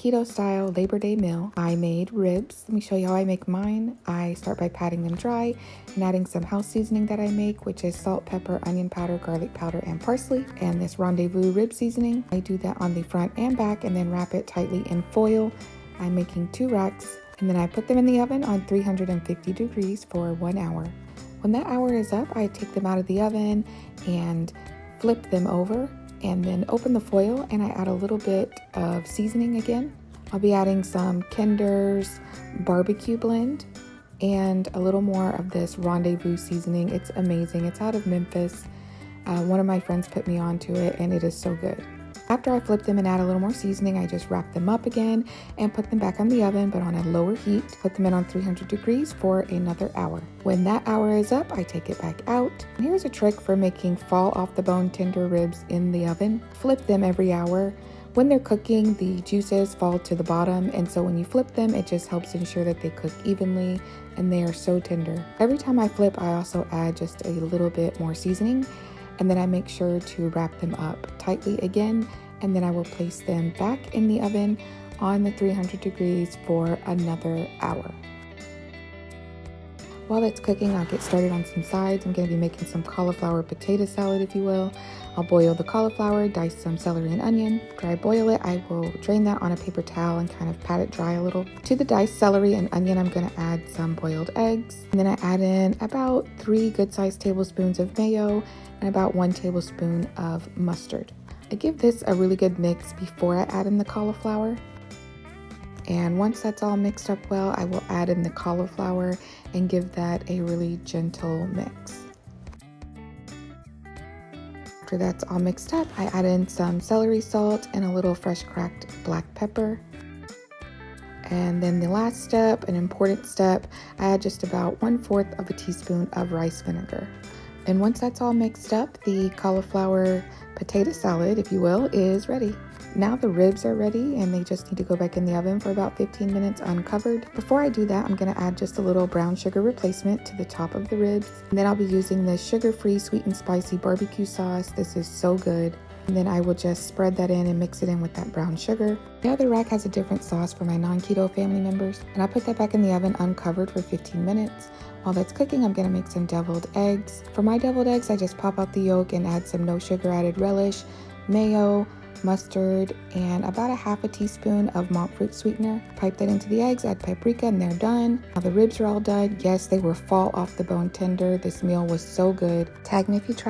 keto style Labor Day meal. I made ribs. Let me show you how I make mine. I start by patting them dry and adding some house seasoning that I make, which is salt, pepper, onion powder, garlic powder, and parsley, and this rendezvous rib seasoning. I do that on the front and back and then wrap it tightly in foil. I'm making 2 racks, and then I put them in the oven on 350 degrees for 1 hour. When that hour is up, I take them out of the oven and flip them over, and then open the foil, and I add a little bit of seasoning again. I'll be adding some Kinder's barbecue blend and a little more of this rendezvous seasoning. It's amazing. It's out of Memphis. One of my friends put me onto it, and it is so good. After I flip them and add a little more seasoning, I just wrap them up again and put them back on the oven, but on a lower heat. Put them in on 300 degrees for another hour. When that hour is up, I take it back out. And here's a trick for making fall off the bone tender ribs in the oven. Flip them every hour. When they're cooking, the juices fall to the bottom, and so when you flip them, it just helps ensure that they cook evenly, and they are so tender. Every time I flip, I also add just a little bit more seasoning, and then I make sure to wrap them up tightly again, and then I will place them back in the oven on the 300 degrees for another hour. While it's cooking, I'll get started on some sides. I'm going to be making some cauliflower potato salad, if you will. I'll boil the cauliflower, dice some celery and onion. After I boil it, I will drain that on a paper towel and kind of pat it dry a little. To the diced celery and onion, I'm going to add some boiled eggs. And then I add in about 3 good-sized tablespoons of mayo and about 1 tablespoon of mustard. I give this a really good mix before I add in the cauliflower. And once that's all mixed up well, I will add in the cauliflower and give that a really gentle mix. After that's all mixed up, I add in some celery salt and a little fresh cracked black pepper. And then the last step, an important step, I add just about 1/4 of a teaspoon of rice vinegar. And once that's all mixed up, the cauliflower potato salad, if you will, is ready. Now the ribs are ready, and they just need to go back in the oven for about 15 minutes uncovered. Before I do that, I'm going to add just a little brown sugar replacement to the top of the ribs. And then I'll be using the sugar-free sweet and spicy barbecue sauce. This is so good. And then I will just spread that in and mix it in with that brown sugar. The other rack has a different sauce for my non-keto family members, and I put that back in the oven uncovered for 15 minutes. While that's cooking, I'm going to make some deviled eggs. For my deviled eggs, I just pop out the yolk and add some no sugar added relish, mayo, mustard, and about 1/2 teaspoon of monk fruit sweetener. Pipe that into the eggs, add paprika, and they're done. Now the ribs are all done. Yes, they were fall off the bone tender. This meal was so good. Tag me if you try.